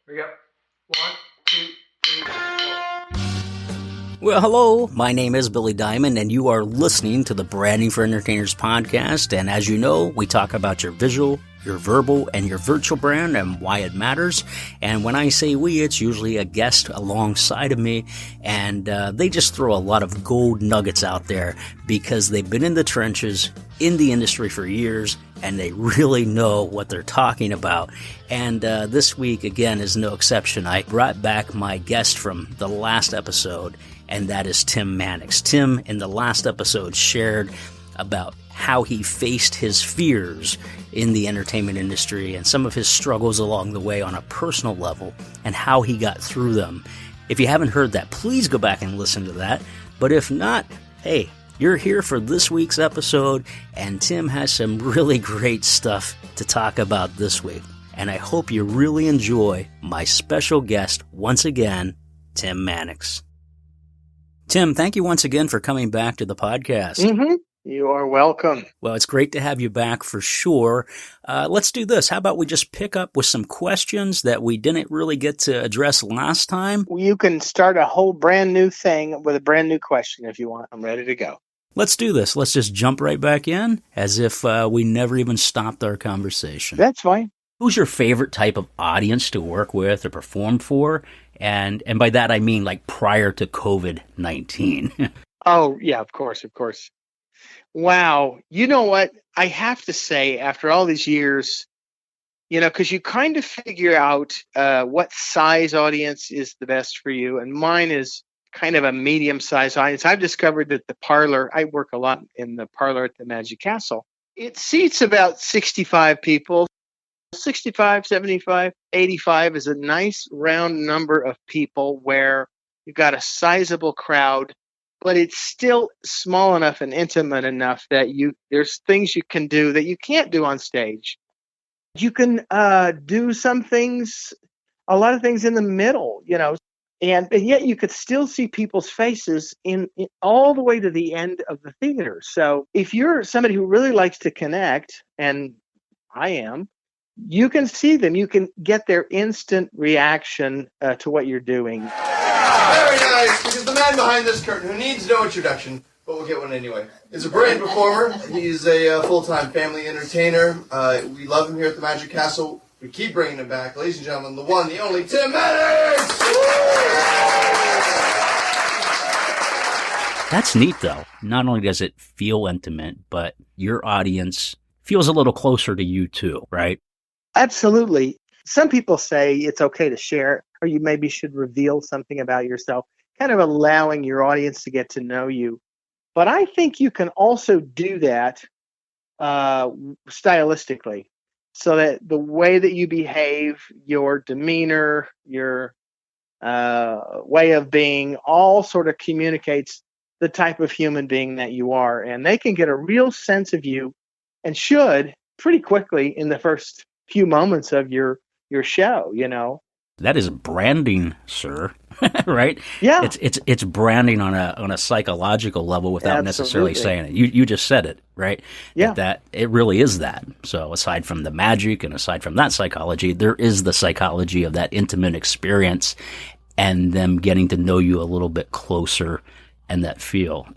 Here we go. 1, 2, 3, 4. Well, hello, my name is Billy Diamond, and you are listening to the Branding for Entertainers podcast. And as you know, we talk about your visual, your verbal, and your virtual brand and why it matters. And when I say we, it's usually a guest alongside of me, and they just throw a lot of gold nuggets out there because they've been in the trenches in the industry for years, and they really know what they're talking about. And this week, again, is no exception. I brought back my guest from the last episode, and that is Tim Mannix. Tim, in the last episode, shared about how he faced his fears in the entertainment industry and some of his struggles along the way on a personal level and how he got through them. If you haven't heard that, please go back and listen to that. But if not, hey, you're here for this week's episode, and Tim has some really great stuff to talk about this week. And I hope you really enjoy my special guest once again, Tim Mannix. Tim, thank you once again for coming back to the podcast. Mm-hmm. You are welcome. Well, it's great to have you back for sure. Let's do this. How about we just pick up with some questions that we didn't really get to address last time? You can start a whole brand new thing with a brand new question if you want. I'm ready to go. Let's do this. Let's just jump right back in as if we never even stopped our conversation. That's fine. Who's your favorite type of audience to work with or perform for? And by that, I mean like prior to COVID-19. Oh, yeah, of course. Wow. You know what? I have to say, after all these years, because you kind of figure out what size audience is the best for you. And mine is kind of a medium-sized audience. I've discovered that the parlor, I work a lot in the parlor at the Magic Castle. It seats about 65 people. 65, 75, 85 is a nice round number of people where you've got a sizable crowd, but it's still small enough and intimate enough that there's things you can do that you can't do on stage. You can do a lot of things in the middle, and yet you could still see people's faces in all the way to the end of the theater. So if you're somebody who really likes to connect, and I am, you can see them. You can get their instant reaction to what you're doing. Very nice, because the man behind this curtain, who needs no introduction, but we'll get one anyway, is a brilliant performer. He's a full-time family entertainer. We love him here at the Magic Castle. We keep bringing him back. Ladies and gentlemen, the one, the only, Tim Mannix! That's neat, though. Not only does it feel intimate, but your audience feels a little closer to you, too, right? Absolutely. Some people say it's okay to share, or you maybe should reveal something about yourself, kind of allowing your audience to get to know you. But I think you can also do that stylistically, so that the way that you behave, your demeanor, your way of being, all sort of communicates the type of human being that you are. And they can get a real sense of you, and should pretty quickly in the first few moments of your show, That is branding, sir. Right? Yeah. It's branding on a psychological level without necessarily saying it. You just said it, right? Yeah. That it really is that. So aside from the magic and aside from that psychology, there is the psychology of that intimate experience and them getting to know you a little bit closer and that feel.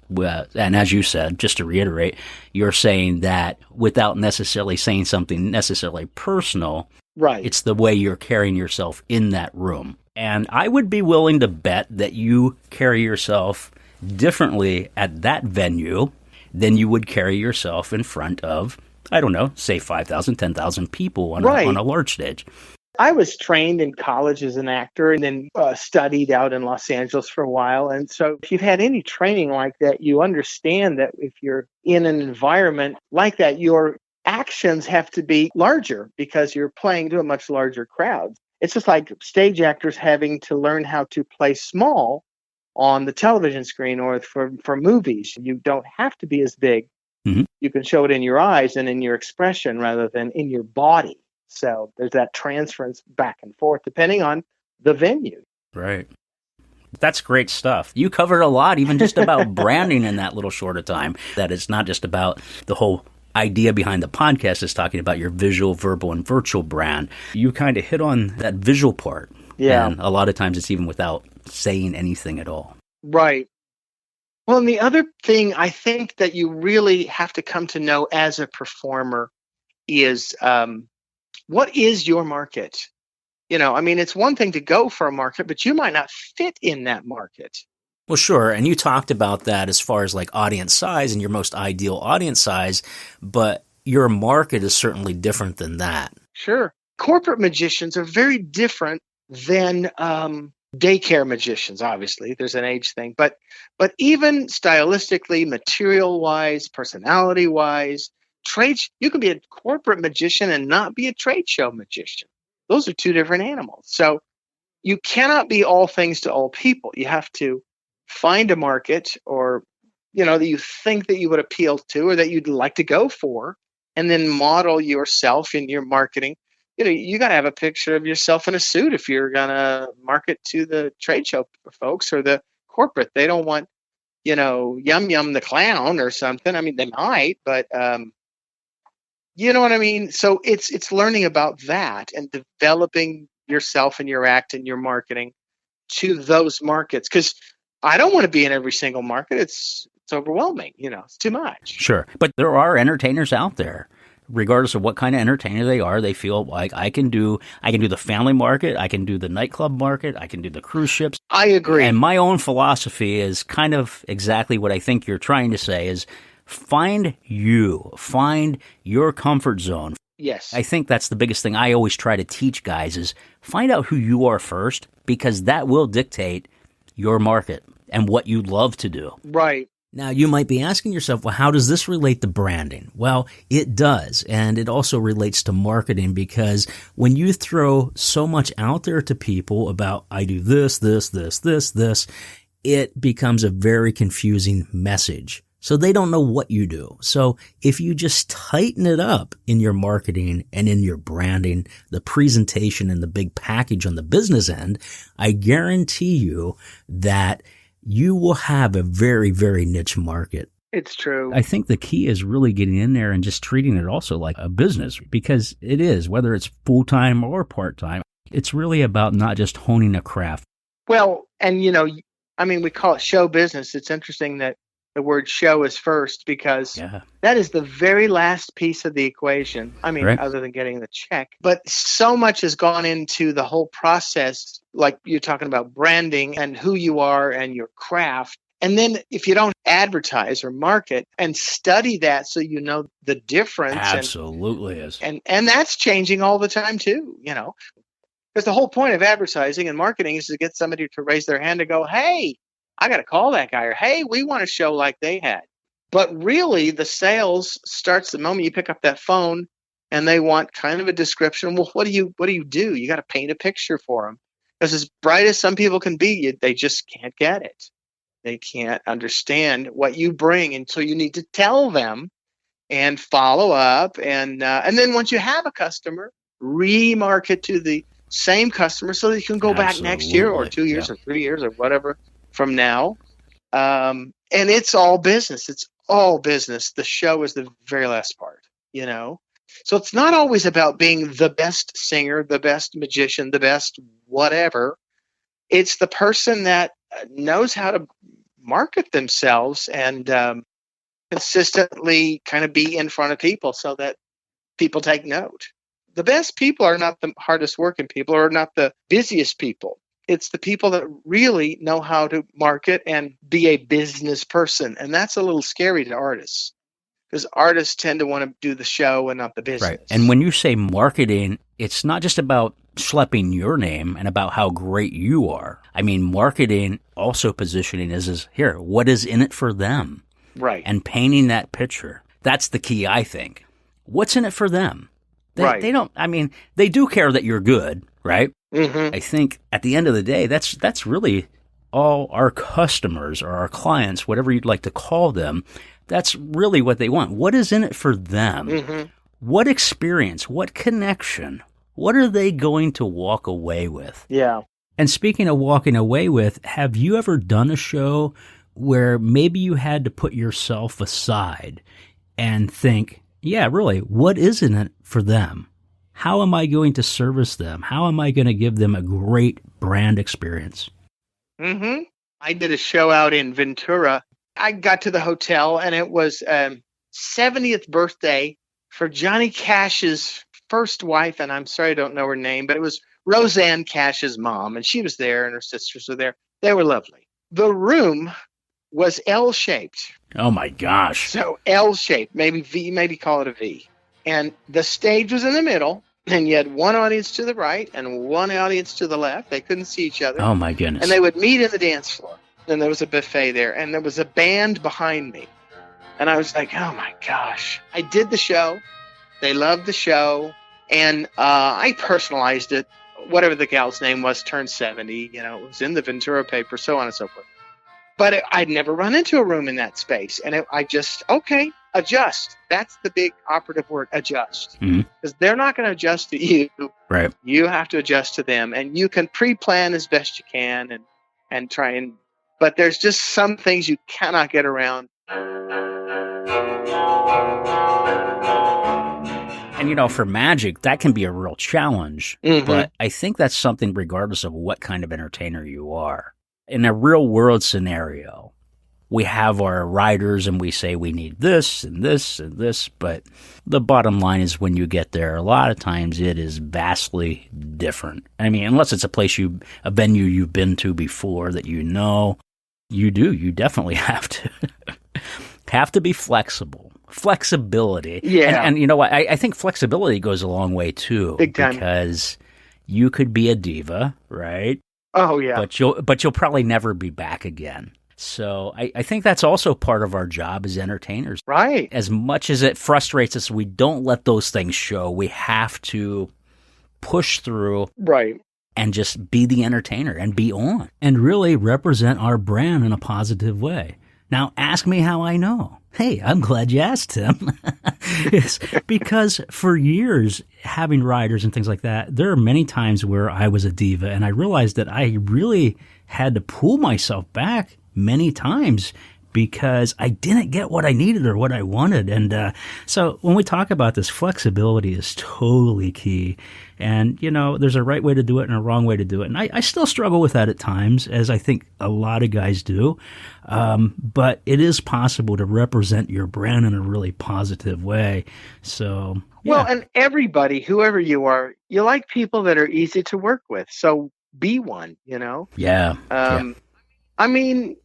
And as you said, just to reiterate, you're saying that without necessarily saying something necessarily personal, right? It's the way you're carrying yourself in that room. And I would be willing to bet that you carry yourself differently at that venue than you would carry yourself in front of, I don't know, say 5,000, 10,000 people on a large stage. I was trained in college as an actor and then studied out in Los Angeles for a while. And so if you've had any training like that, you understand that if you're in an environment like that, your actions have to be larger because you're playing to a much larger crowd. It's just like stage actors having to learn how to play small on the television screen or for movies. You don't have to be as big. Mm-hmm. You can show it in your eyes and in your expression rather than in your body. So there's that transference back and forth depending on the venue. Right. That's great stuff. You covered a lot, even just about branding in that little short of time. That it's not just about the whole idea behind the podcast is talking about your visual, verbal, and virtual brand. You kind of hit on that visual part Yeah. And a lot of times it's even without saying anything at all. Right. Well, and the other thing I think that you really have to come to know as a performer is what is your market? I mean, it's one thing to go for a market, but you might not fit in that market. Well, sure. And you talked about that as far as like audience size and your most ideal audience size, but your market is certainly different than that. Sure. Corporate magicians are very different than daycare magicians, obviously. There's an age thing. But even stylistically, material-wise, personality-wise, you can be a corporate magician and not be a trade show magician. Those are two different animals. So you cannot be all things to all people. You have to find a market or, that you think that you would appeal to or that you'd like to go for, and then model yourself in your marketing. You got to have a picture of yourself in a suit if you're going to market to the trade show folks or the corporate. They don't want, Yum Yum the clown or something. I mean, they might, but you know what I mean? So it's learning about that and developing yourself and your act and your marketing to those markets. Because I don't want to be in every single market. It's overwhelming. It's too much. Sure. But there are entertainers out there. Regardless of what kind of entertainer they are, they feel like I can do the family market, I can do the nightclub market, I can do the cruise ships. I agree. And my own philosophy is kind of exactly what I think you're trying to say is find your comfort zone. Yes. I think that's the biggest thing I always try to teach guys is find out who you are first, because that will dictate your market and what you love to do. Right. Now, you might be asking yourself, well, how does this relate to branding? Well, it does, and it also relates to marketing, because when you throw so much out there to people about, I do this, it becomes a very confusing message. So they don't know what you do. So if you just tighten it up in your marketing and in your branding, the presentation and the big package on the business end, I guarantee you that you will have a very, very niche market. It's true. I think the key is really getting in there and just treating it also like a business, because it is, whether it's full-time or part-time, it's really about not just honing a craft. Well, and we call it show business. It's interesting that the word show is first, because that is the very last piece of the equation. I mean, right. Other than getting the check. But so much has gone into the whole process, like you're talking about branding and who you are and your craft. And then if you don't advertise or market and study that so you know the difference. Absolutely is. And that's changing all the time too, Because the whole point of advertising and marketing is to get somebody to raise their hand and go, hey, I got to call that guy, or, hey, we want a show like they had. But really, the sales starts the moment you pick up that phone and they want kind of a description. Well, what do you do? You got to paint a picture for them. Because as bright as some people can be, they just can't get it. They can't understand what you bring. And so you need to tell them and follow up. And then once you have a customer, remarket to the same customer so that you can go back next year or 2 years or 3 years or whatever from now. And it's all business. It's all business. The show is the very last part, So it's not always about being the best singer, the best magician, the best whatever. It's the person that knows how to market themselves and consistently kind of be in front of people so that people take note. The best people are not the hardest working people or not the busiest people. It's the people that really know how to market and be a business person. And that's a little scary to artists, because artists tend to want to do the show and not the business. Right. And when you say marketing, it's not just about schlepping your name and about how great you are. I mean, marketing, also positioning is here, what is in it for them? Right. And painting that picture. That's the key, I think. What's in it for them? They don't, they do care that you're good, right? Mm-hmm. I think at the end of the day, that's really all our customers or our clients, whatever you'd like to call them, that's really what they want. What is in it for them? Mm-hmm. What experience, what connection, what are they going to walk away with? Yeah. And speaking of walking away with, have you ever done a show where maybe you had to put yourself aside and think, yeah, really, what is in it for them? how am I going to service them? How am I going to give them a great brand experience? Mm-hmm. I did a show out in Ventura. I got to the hotel, and it was 70th birthday for Johnny Cash's first wife, and I'm sorry I don't know her name, but it was Roseanne Cash's mom, and she was there, and her sisters were there. They were lovely. The room was L-shaped. Oh, my gosh. So L-shaped, maybe V, maybe call it a V. And the stage was in the middle, and you had one audience to the right and one audience to the left. They couldn't see each other. Oh, my goodness. And they would meet in the dance floor. And there was a buffet there, and there was a band behind me. And I was like, oh, my gosh. I did the show. They loved the show. And I personalized it. Whatever the gal's name was, turned 70. You know, it was in the Ventura paper, so on and so forth. But I'd never run into a room in that space. And I just, okay, adjust. That's the big operative word, adjust. Because they're not going to adjust to you. Right. You have to adjust to them. And you can pre-plan as best you can and try and, but there's just some things you cannot get around. And, you know, for magic, that can be a real challenge. But I think that's something regardless of what kind of entertainer you are. In a real world scenario, we have our writers and we say we need this and this and this. But the bottom line is when you get there, a lot of times it is vastly different. I mean, unless it's a venue you've been to before that you know, you definitely have to be flexible. Flexibility. Yeah. And you know what? I think flexibility goes a long way too. Big time. Because you could be a diva, right? Oh, yeah. But you'll probably never be back again. So I think that's also part of our job as entertainers. Right. As much as it frustrates us, we don't let those things show. We have to push through. Right. And just be the entertainer and be on. And really represent our brand in a positive way. Now, ask me how I know. Hey, I'm glad you asked, Tim. It's because for years, having writers and things like that, there are many times where I was a diva, and I realized that I really had to pull myself back many times because I didn't get what I needed or what I wanted. And so when we talk about this, flexibility is totally key. And, you know, there's a right way to do it and a wrong way to do it. And I still struggle with that at times, as I think a lot of guys do. But it is possible to represent your brand in a really positive way. So, yeah. Well, and everybody, whoever you are, you like people that are easy to work with. So be one, you know? Yeah. I mean,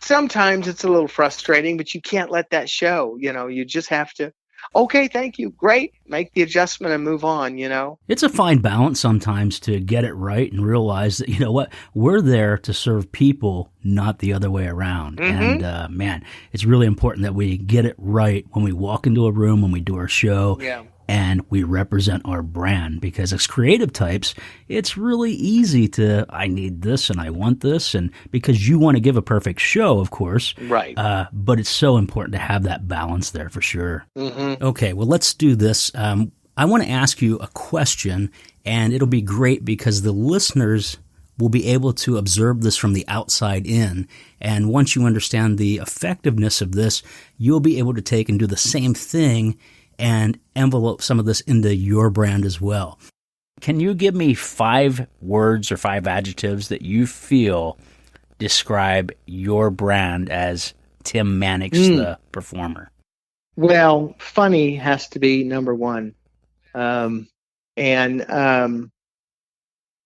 sometimes it's a little frustrating, but you can't let that show. You know, you just have to, okay, thank you, great, make the adjustment and move on, you know? It's a fine balance sometimes to get it right and realize that, you know what, we're there to serve people, not the other way around. And, man, it's really important that we get it right when we walk into a room, when we do our show. Yeah. And we represent our brand, because as creative types, it's really easy to, I need this and I want this, and because you want to give a perfect show, of course. Right. But it's so important to have that balance there for sure. Mm-hmm. Okay, well, let's do this. I want to ask you a question, and it'll be great because the listeners will be able to observe this from the outside in. And once you understand the effectiveness of this, you'll be able to take and do the same thing and envelope some of this into your brand as well. Can you give me 5 words or 5 adjectives that you feel describe your brand as Tim Mannix, the performer? Well, funny has to be number one. And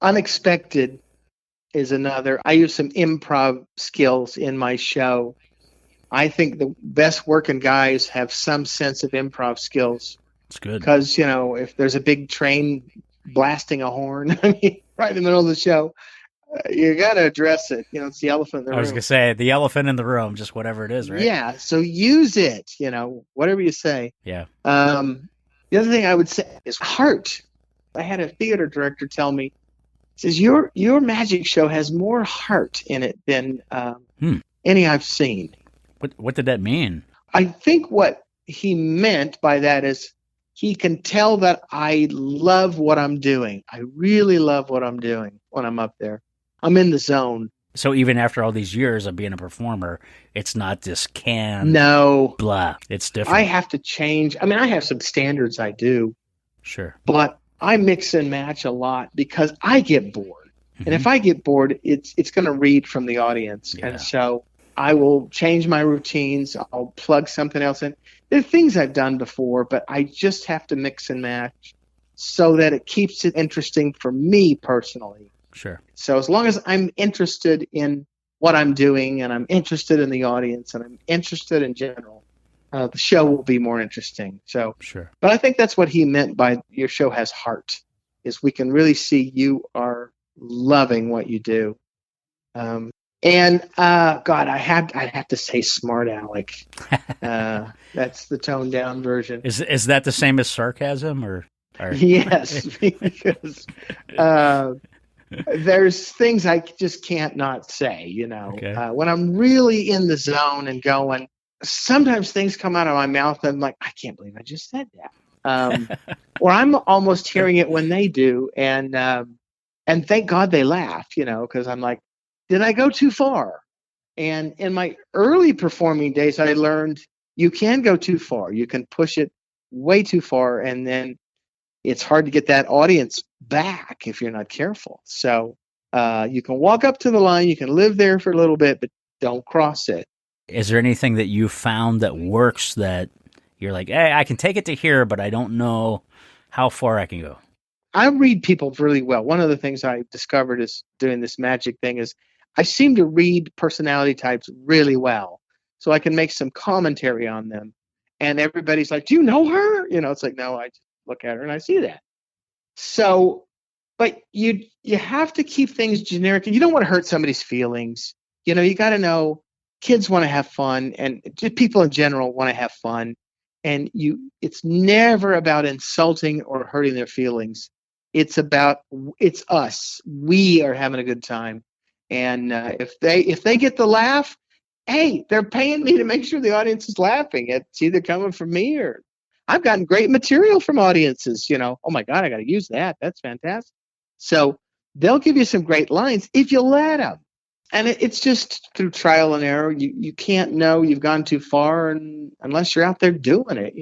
unexpected is another. I use some improv skills in my show. I think the best working guys have some sense of improv skills. That's good. Because, you know, if there's a big train blasting a horn, I mean, right in the middle of the show, you got to address it. You know, it's the elephant in the room. I was going to say, the elephant in the room, just whatever it is, right? Yeah, so use it, you know, whatever you say. Yeah. The other thing I would say is heart. I had a theater director tell me, he says, your magic show has more heart in it than any I've seen. What did that mean? I think what he meant by that is he can tell that I love what I'm doing. I really love what I'm doing when I'm up there. I'm in the zone. So even after all these years of being a performer, it's not this canned no blah. It's different. I have to change. I mean, I have some standards I do. Sure. But I mix and match a lot because I get bored. And if I get bored, it's going to read from the audience. Yeah. And so I will change my routines. I'll plug something else in. There are things I've done before, but I just have to mix and match so that it keeps it interesting for me personally. Sure. So as long as I'm interested in what I'm doing and I'm interested in the audience and I'm interested in general, the show will be more interesting. So, Sure. But I think that's what he meant by your show has heart, is we can really see you are loving what you do. God, I'd have to say smart Alec. That's the toned down version. Is that the same as sarcasm or? Yes, because there's things I just can't not say, Okay. when I'm really in the zone and going, sometimes things come out of my mouth and I'm like, I can't believe I just said that. Or I'm almost hearing it when they do. And thank God they laugh, because I'm like, did I go too far? And in my early performing days, I learned you can go too far. You can push it way too far. And then it's hard to get that audience back if you're not careful. So you can walk up to the line, you can live there for a little bit, but don't cross it. Is there anything that you found that works that you're like, hey, I can take it to here, but I don't know how far I can go? I read people really well. One of the things I discovered is doing this magic thing is I seem to read personality types really well. So I can make some commentary on them. And everybody's like, do you know her? It's like, no, I just look at her and I see that. So, but you have to keep things generic. You don't want to hurt somebody's feelings. You got to know kids want to have fun, and just people in general want to have fun. And it's never about insulting or hurting their feelings. It's us. We are having a good time. And if they get the laugh, hey, they're paying me to make sure the audience is laughing. It's either coming from me or I've gotten great material from audiences, oh my God, I got to use that. That's fantastic. So they'll give you some great lines if you let them. And it's just through trial and error. You can't know you've gone too far unless you're out there doing it,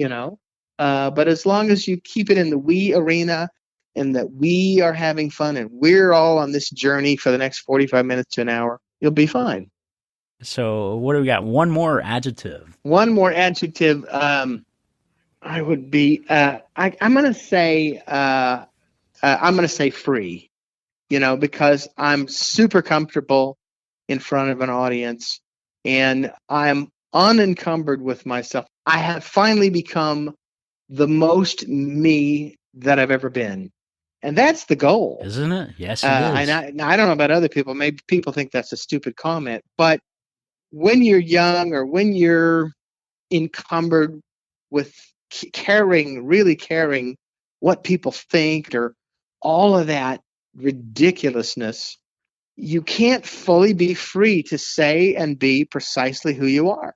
But as long as you keep it in the we arena and that we are having fun and we're all on this journey for the next 45 minutes to an hour, you'll be fine. So what do we got? One more adjective. One more adjective. I would be. I'm going to say. I'm going to say free. Because I'm super comfortable in front of an audience, and I'm unencumbered with myself. I have finally become the most me that I've ever been, and that's the goal, isn't it? Yes, it is. And I don't know about other people. Maybe people think that's a stupid comment, but when you're young or when you're encumbered with really caring what people think or all of that ridiculousness, you can't fully be free to say and be precisely who you are.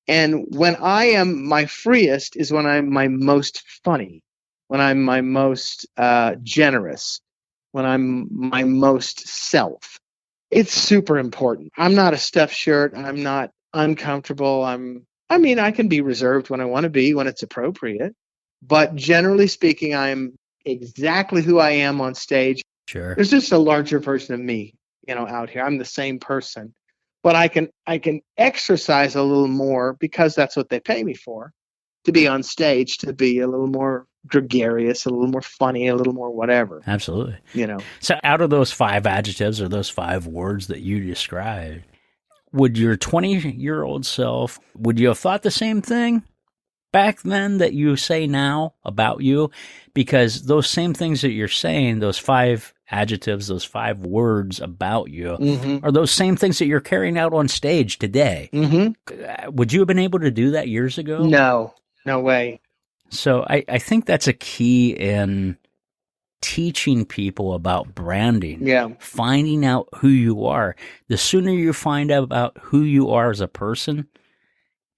And when I am my freest is when I'm my most funny, when I'm my most generous, when I'm my most self. It's super important. I'm not a stuffed shirt. I'm not uncomfortable. I can be reserved when I want to be, when it's appropriate. But generally speaking, I'm exactly who I am on stage. Sure. There's just a larger version of me, out here. I'm the same person. But I can exercise a little more because that's what they pay me for, to be on stage, to be a little more gregarious, a little more funny, a little more whatever. Absolutely. So out of those 5 adjectives or those 5 words that you described, would your 20-year-old self, would you have thought the same thing back then that you say now about you? Because those same things that you're saying, those 5 adjectives, those 5 words about you, are those same things that you're carrying out on stage today. Would you have been able to do that years ago? No way. So I think that's a key in teaching people about branding. Yeah. Finding out who you are. The sooner you find out about who you are as a person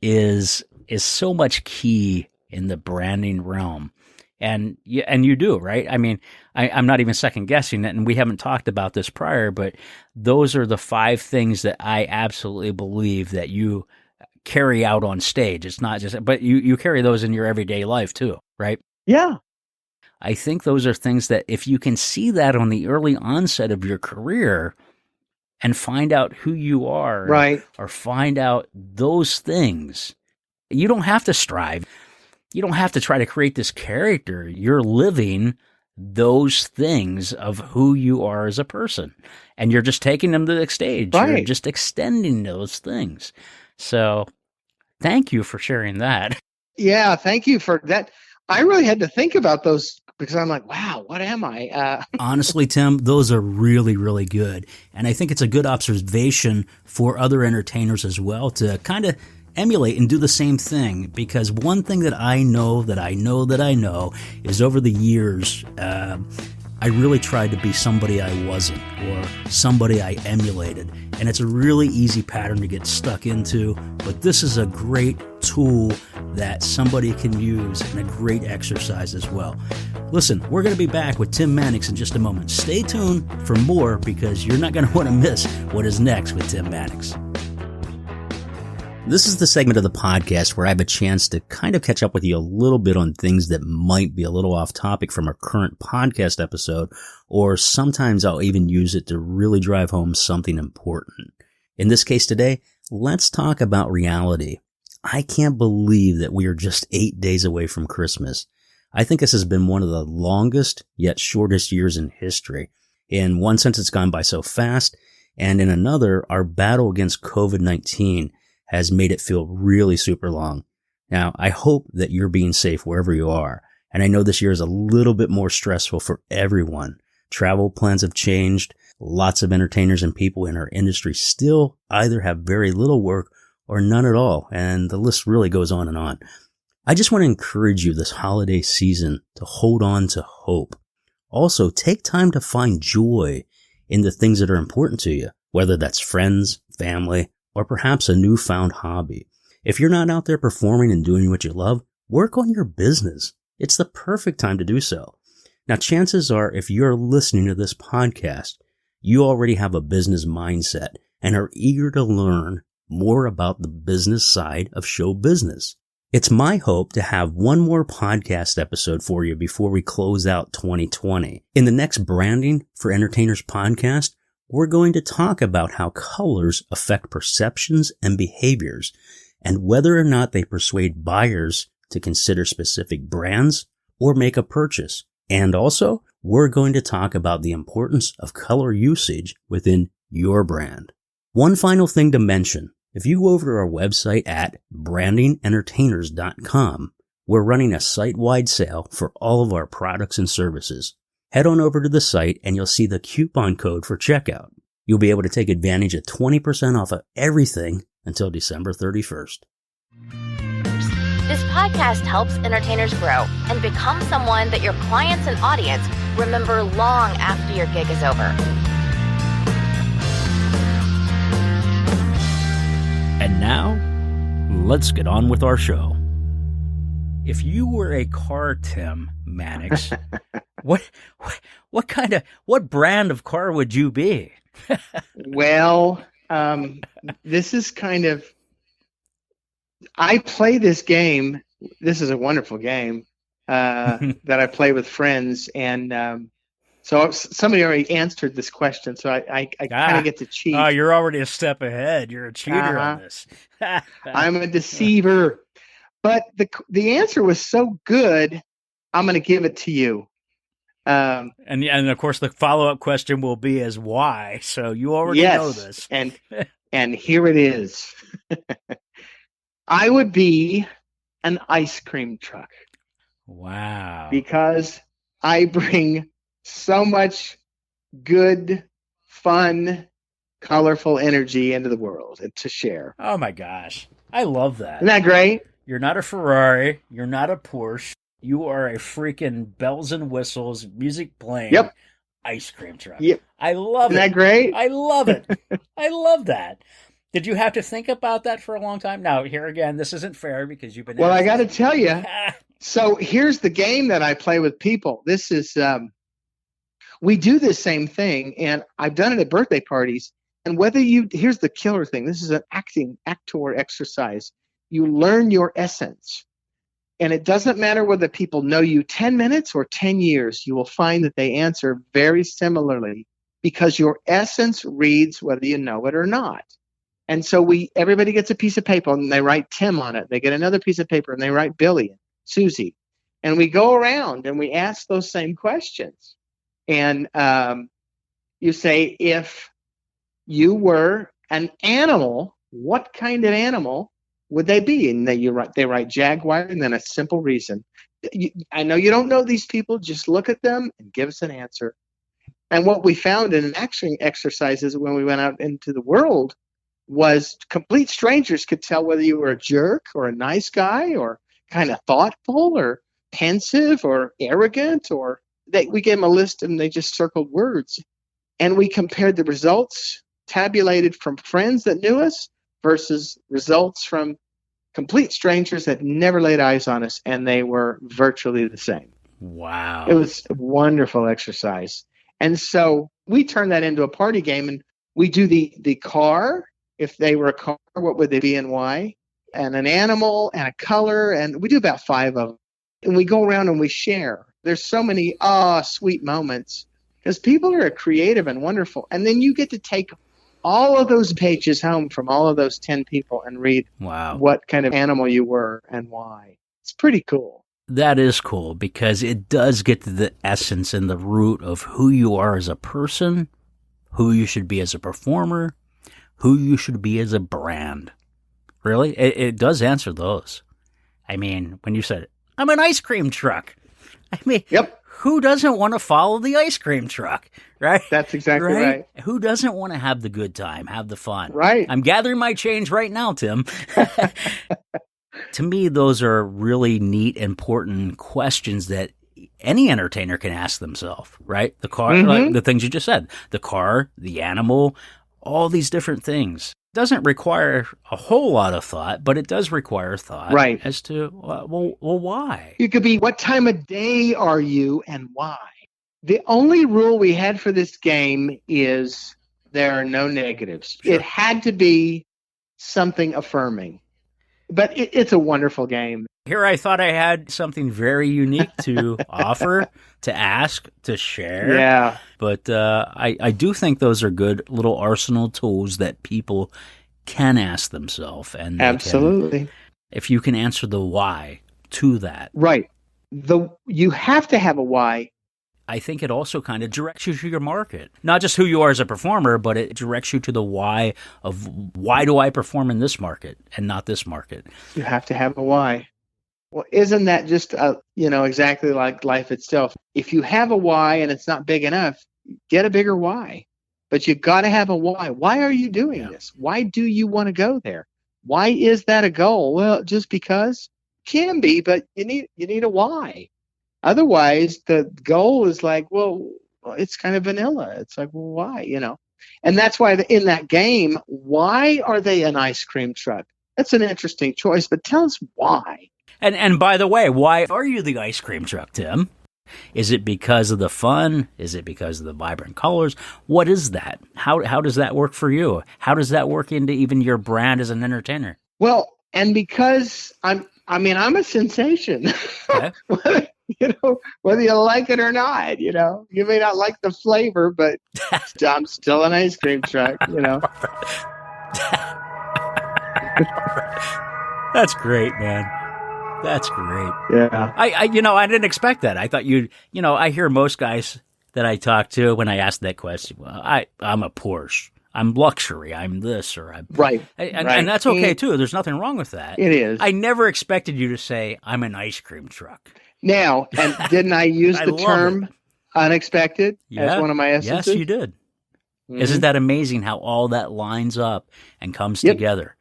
is so much key in the branding realm. And you do, right? I mean, I'm not even second guessing it, and we haven't talked about this prior, but those are the 5 things that I absolutely believe that you carry out on stage. It's not just, but you carry those in your everyday life too, right? Yeah. I think those are things that if you can see that on the early onset of your career and find out who you are, Right. or find out those things, you don't have to strive. You don't have to try to create this character. You're living those things of who you are as a person, and you're just taking them to the stage. Right. You're just extending those things. So thank you for sharing that. Yeah, thank you for that. I really had to think about those because I'm like, wow, what am I? Honestly, Tim, those are really, really good. And I think it's a good observation for other entertainers as well to kind of emulate and do the same thing. Because one thing that I know is over the years, I really tried to be somebody I wasn't, or somebody I emulated. And it's a really easy pattern to get stuck into, but this is a great tool that somebody can use and a great exercise as well. Listen, we're going to be back with Tim Mannix in just a moment. Stay tuned for more because you're not going to want to miss what is next with Tim Mannix. This is the segment of the podcast where I have a chance to kind of catch up with you a little bit on things that might be a little off topic from our current podcast episode, or sometimes I'll even use it to really drive home something important. In this case today, let's talk about reality. I can't believe that we are just 8 days away from Christmas. I think this has been one of the longest yet shortest years in history. In one sense, it's gone by so fast, and in another, our battle against COVID-19 has made it feel really super long. Now, I hope that you're being safe wherever you are. And I know this year is a little bit more stressful for everyone. Travel plans have changed. Lots of entertainers and people in our industry still either have very little work or none at all. And the list really goes on and on. I just want to encourage you this holiday season to hold on to hope. Also, take time to find joy in the things that are important to you, whether that's friends, family, or perhaps a newfound hobby. If you're not out there performing and doing what you love, work on your business. It's the perfect time to do so. Now, chances are, if you're listening to this podcast, you already have a business mindset and are eager to learn more about the business side of show business. It's my hope to have one more podcast episode for you before we close out 2020. In the next Branding for Entertainers podcast, we're going to talk about how colors affect perceptions and behaviors, and whether or not they persuade buyers to consider specific brands or make a purchase. And also, we're going to talk about the importance of color usage within your brand. One final thing to mention, if you go over to our website at brandingentertainers.com, we're running a site-wide sale for all of our products and services. Head on over to the site and you'll see the coupon code for checkout. You'll be able to take advantage of 20% off of everything until December 31st. This podcast helps entertainers grow and become someone that your clients and audience remember long after your gig is over. And now, let's get on with our show. If you were a car, Tim Mannix, what brand of car would you be? Well, this is kind of, I play this game. This is a wonderful game that I play with friends. And so somebody already answered this question. So I kind of get to cheat. Oh, you're already a step ahead. You're a cheater on this. I'm a deceiver. But the answer was so good, I'm going to give it to you. And of course, the follow-up question will be as why. So you already know this. And here it is. I would be an ice cream truck. Wow. Because I bring so much good, fun, colorful energy into the world to share. Oh my gosh. I love that. Isn't that great? You're not a Ferrari. You're not a Porsche. You are a freaking bells and whistles, music playing, ice cream truck. Yep. I love it. Isn't that great? I love it. I love that. Did you have to think about that for a long time? Now, here again, this isn't fair because you've been... Well, I got to tell you. So here's the game that I play with people. This is... we do this same thing, and I've done it at birthday parties. And here's the killer thing. This is an actor exercise. You learn your essence. And it doesn't matter whether people know you 10 minutes or 10 years, you will find that they answer very similarly because your essence reads whether you know it or not. And so everybody gets a piece of paper and they write Tim on it. They get another piece of paper and they write Billy and Susie. And we go around and we ask those same questions. And you say, if you were an animal, what kind of animal would they be? And they write Jaguar and then a simple reason. I know you don't know these people. Just look at them and give us an answer. And what we found in action exercises when we went out into the world was complete strangers could tell whether you were a jerk or a nice guy or kind of thoughtful or pensive or arrogant. We gave them a list and they just circled words. And we compared the results tabulated from friends that knew us versus results from complete strangers that never laid eyes on us, and they were virtually the same. Wow. It was a wonderful exercise. And so we turned that into a party game, and we do the car. If they were a car, what would they be and why? And an animal and a color, and we do about 5 of them. And we go around and we share. There's so many sweet moments because people are creative and wonderful. And then you get to take all of those pages home from all of those 10 people and read what kind of animal you were and why. It's pretty cool. That is cool because it does get to the essence and the root of who you are as a person, who you should be as a performer, who you should be as a brand. Really? It does answer those. I mean, when you said, I'm an ice cream truck. I mean, who doesn't want to follow the ice cream truck, right? That's exactly right. Who doesn't want to have the good time, have the fun? Right. I'm gathering my change right now, Tim. To me, those are really neat, important questions that any entertainer can ask themselves, right? The car, like the things you just said, the car, the animal, all these different things. It doesn't require a whole lot of thought, but it does require thought as to, well, why? It could be, what time of day are you and why? The only rule we had for this game is there are no negatives. Sure. It had to be something affirming. But it's a wonderful game. Here I thought I had something very unique to offer, to ask, to share. Yeah. But I do think those are good little arsenal tools that people can ask themselves. And absolutely. If you can answer the why to that. Right. You have to have a why. I think it also kind of directs you to your market. Not just who you are as a performer, but it directs you to the why of why do I perform in this market and not this market. You have to have a why. Well, isn't that just, exactly like life itself? If you have a why and it's not big enough, get a bigger why. But you got to have a why. Why are you doing this? Why do you want to go there? Why is that a goal? Well, just because? Can be, but you need a why. Otherwise, the goal is like, well, it's kind of vanilla. It's like, well, why, And that's why in that game, why are they an ice cream truck? That's an interesting choice, but tell us why. And by the way, why are you the ice cream truck, Tim? Is it because of the fun? Is it because of the vibrant colors? What is that? How does that work for you? How does that work into even your brand as an entertainer? Well, and because I'm a sensation. Okay. Whether you like it or not, you may not like the flavor, but I'm still an ice cream truck, That's great, man. That's great. Yeah. I didn't expect that. I thought I hear most guys that I talk to when I ask that question, well, I'm a Porsche. I'm luxury. I'm this or I'm right. And that's okay too. There's nothing wrong with that. It is. I never expected you to say I'm an ice cream truck. Now, and didn't I use the term unexpected as one of my essences? Yes, you did. Mm-hmm. Isn't that amazing how all that lines up and comes together?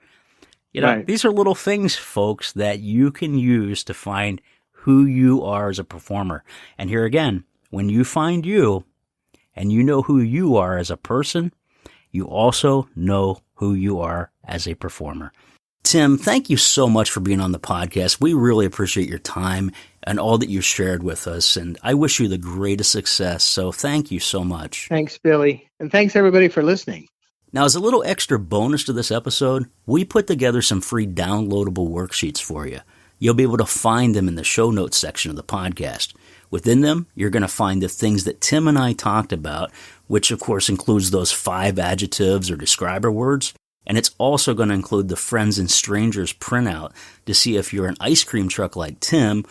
These are little things, folks, that you can use to find who you are as a performer. And here again, when you find you and you know who you are as a person, you also know who you are as a performer. Tim, thank you so much for being on the podcast. We really appreciate your time and all that you shared with us, and I wish you the greatest success. So thank you so much. Thanks, Billy. And thanks, everybody, for listening. Now, as a little extra bonus to this episode, we put together some free downloadable worksheets for you. You'll be able to find them in the show notes section of the podcast. Within them, you're going to find the things that Tim and I talked about, which of course includes those 5 adjectives or describer words. And it's also going to include the friends and strangers printout to see if you're an ice cream truck like Tim,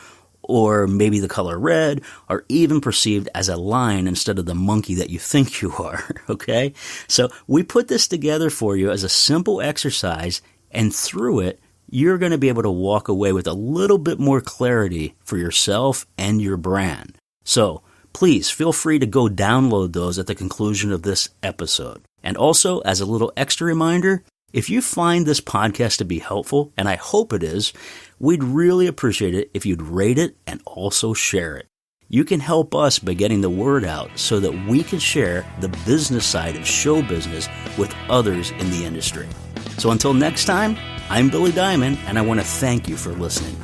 or maybe the color red, or even perceived as a lion instead of the monkey that you think you are, okay? So we put this together for you as a simple exercise, and through it, you're going to be able to walk away with a little bit more clarity for yourself and your brand. So please feel free to go download those at the conclusion of this episode. And also, as a little extra reminder, if you find this podcast to be helpful, and I hope it is, we'd really appreciate it if you'd rate it and also share it. You can help us by getting the word out so that we can share the business side of show business with others in the industry. So until next time, I'm Billy Diamond, and I want to thank you for listening.